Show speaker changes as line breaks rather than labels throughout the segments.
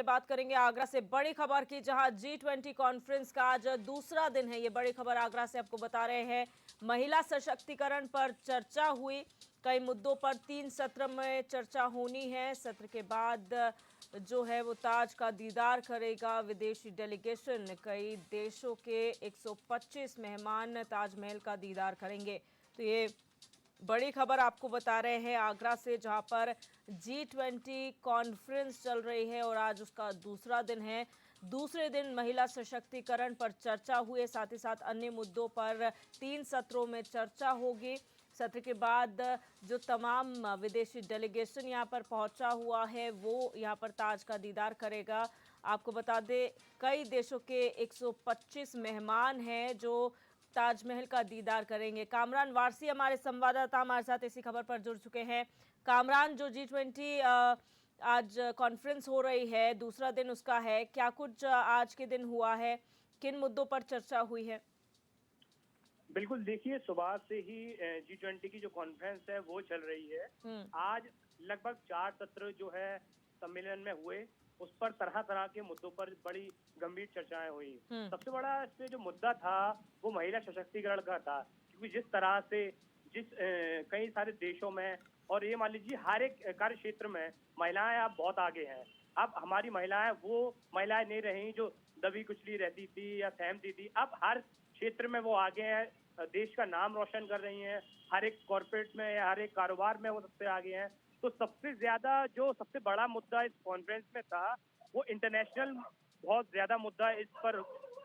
बात करेंगे आगरा से बड़ी खबर की, जहां G20 कॉन्फ्रेंस का आज दूसरा दिन है। ये बड़ी खबर आगरा से आपको बता रहे हैं। महिला सशक्तिकरण पर चर्चा हुई। कई मुद्दों पर 3 सत्र में चर्चा होनी है। सत्र के बाद जो है वो ताज का दीदार करेगा विदेशी डेलीगेशन। कई देशों के 125 मेहमान ताजमहल का दीदार करेंगे। तो ये बड़ी खबर आपको बता रहे हैं आगरा से, जहां पर G20 कॉन्फ्रेंस चल रही है और आज उसका दूसरा दिन है। दूसरे दिन महिला सशक्तिकरण पर चर्चा हुई, साथ ही साथ अन्य मुद्दों पर 3 सत्रों में चर्चा होगी। सत्र के बाद जो तमाम विदेशी डेलीगेशन यहां पर पहुंचा हुआ है वो यहां पर ताज का दीदार करेगा। आपको बता दें, कई देशों के 125 मेहमान हैं जो ताजमहल का दीदार करेंगे। कामरान वारसी हमारे संवाददाता हमारे साथ इसी खबर पर जुड़ चुके हैं। कामरान, जो G20 आज कॉन्फ्रेंस हो रही है, दूसरा दिन उसका है, क्या कुछ आज के दिन हुआ है, किन मुद्दों पर चर्चा हुई है?
बिल्कुल, देखिए सुबह से ही G20 की जो कॉन्फ्रेंस है वो चल रही है। आज लगभग 4 सत्र जो है सम्मेलन में हुए, उस पर तरह तरह के मुद्दों पर बड़ी गंभीर चर्चाएं हुई। सबसे बड़ा इसमें जो मुद्दा था वो महिला सशक्तिकरण का था, क्योंकि जिस तरह से कई सारे देशों में, और ये मान लीजिए हर एक कार्य क्षेत्र में महिलाएं अब बहुत आगे हैं। अब हमारी महिलाएं वो महिलाएं नहीं रही जो दबी कुचली रहती थी या सहमती थी। अब हर क्षेत्र में वो आगे हैं, देश का नाम रोशन कर रही हैं। हर एक कॉर्पोरेट में या हर एक कारोबार में वो सबसे आगे हैं। तो सबसे ज्यादा जो सबसे बड़ा मुद्दा इस कॉन्फ्रेंस में था वो इंटरनेशनल बहुत ज्यादा मुद्दा इस पर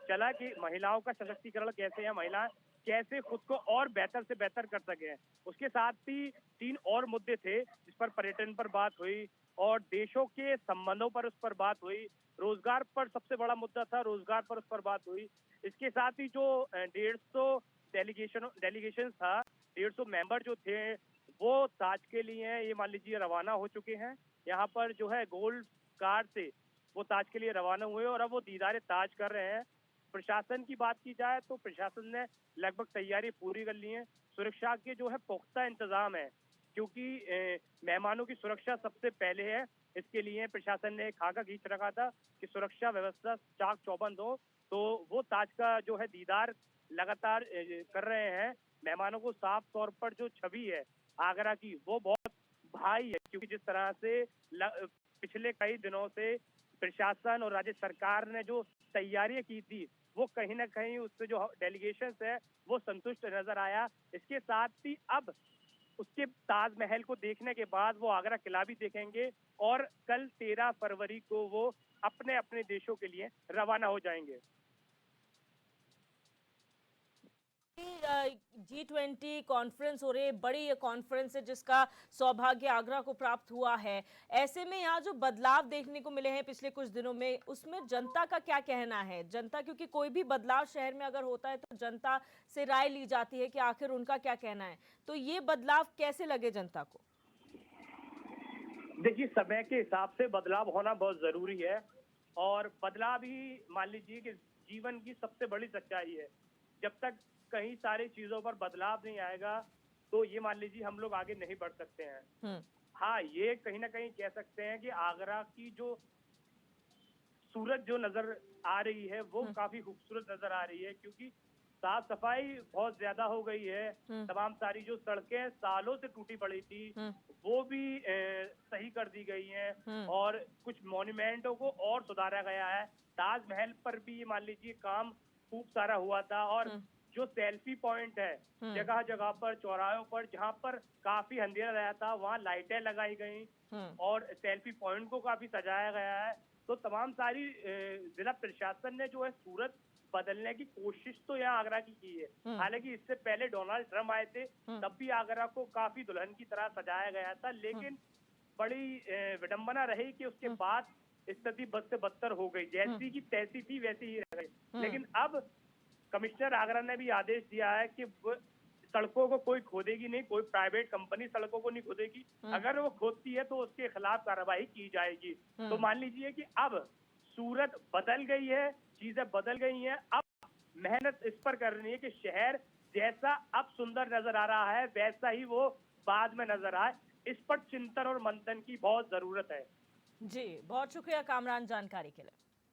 चला कि महिलाओं का सशक्तिकरण कैसे है, महिलाएं कैसे खुद को और बेहतर से बेहतर कर सके। उसके साथ ही 3 और मुद्दे थे जिस पर पर्यटन पर बात हुई और देशों के संबंधों पर उस पर बात हुई। रोजगार पर सबसे बड़ा मुद्दा था, रोजगार पर उस पर बात हुई। इसके साथ ही जो 150 डेलीगेशन था, 150 मेंबर जो थे वो ताज के लिए ये मान लीजिए रवाना हो चुके हैं। यहाँ पर जो है गोल्ड कार से वो ताज के लिए रवाना हुए और अब वो दीदारे ताज कर रहे हैं। प्रशासन की बात की जाए तो प्रशासन ने लगभग तैयारी पूरी कर ली है। सुरक्षा के जो है पुख्ता इंतजाम है, क्योंकि मेहमानों की सुरक्षा सबसे पहले है। इसके लिए प्रशासन ने खाका खींच रखा था कि सुरक्षा व्यवस्था चाक चौबंद हो। तो वो ताज का जो है दीदार लगातार कर रहे हैं। मेहमानों को साफ तौर पर जो छवि है आगरा की वो बहुत भाई है, क्योंकि जिस तरह से पिछले कई दिनों से प्रशासन और राज्य सरकार ने जो तैयारियां की थी वो कहीं ना कहीं उससे जो डेलीगेशंस है वो संतुष्ट नजर आया। इसके साथ ही अब उसके ताजमहल को देखने के बाद वो आगरा किला भी देखेंगे और कल 13 फरवरी को वो अपने अपने देशों के लिए रवाना हो जाएंगे।
G20 कॉन्फ्रेंस हो रही है, बड़ी ये कॉन्फ्रेंस है जिसका सौभाग्य आगरा को प्राप्त हुआ है। ऐसे में यहाँ जो बदलाव देखने को मिले हैं पिछले कुछ दिनों में, उसमें जनता का क्या कहना है? जनता, क्योंकि कोई भी बदलाव शहर में अगर होता है तो जनता से राय ली जाती है कि आखिर उनका क्या कहना है। तो ये बदलाव कैसे लगे जनता को?
देखिए, समय के हिसाब से बदलाव होना बहुत जरूरी है और बदलाव ही मान लीजिए कि जीवन की सबसे बड़ी सच्चाई है। जब तक कई सारी चीजों पर बदलाव नहीं आएगा तो ये मान लीजिए हम लोग आगे नहीं बढ़ सकते हैं। हाँ, ये कहीं ना कहीं कह सकते हैं कि आगरा की जो सूरत जो नजर आ रही है वो काफी खूबसूरत नजर आ रही है, क्योंकि साफ सफाई बहुत ज्यादा हो गई है। तमाम सारी जो सड़कें सालों से टूटी पड़ी थी वो भी सही कर दी गई हैं और कुछ मॉन्यूमेंटों को और सुधारा गया है। ताजमहल पर भी मान लीजिए काम खूब सारा हुआ था और जो सेल्फी पॉइंट है जगह जगह पर, चौराहों पर जहाँ पर काफी अंधेरा रहा था वहाँ लाइटें लगाई गई और सेल्फी पॉइंट को काफी सजाया गया है। तो तमाम सारी जिला प्रशासन ने जो है सूरत बदलने की कोशिश तो यहाँ आगरा की है। हालांकि इससे पहले डोनाल्ड ट्रम्प आए थे, तब भी आगरा को काफी दुल्हन की तरह सजाया गया था, लेकिन बड़ी विडंबना रही कि उसके बाद स्थिति बद से बदतर हो गई। जैसी की तैसी थी वैसी ही रह गई। लेकिन अब कमिश्नर आगरा ने भी आदेश दिया है कि सड़कों को कोई खोदेगी नहीं, कोई प्राइवेट कंपनी सड़कों को नहीं खोदेगी। अगर वो खोदती है तो उसके खिलाफ कार्रवाई की जाएगी। तो मान लीजिए कि अब सूरत बदल गई है, चीजें बदल गई हैं। अब मेहनत इस पर करनी है कि शहर जैसा अब सुंदर नजर आ रहा है वैसा ही वो बाद में नजर आए। इस पर चिंतन और मंथन की बहुत जरूरत है।
जी, बहुत शुक्रिया कामरान जानकारी के लिए।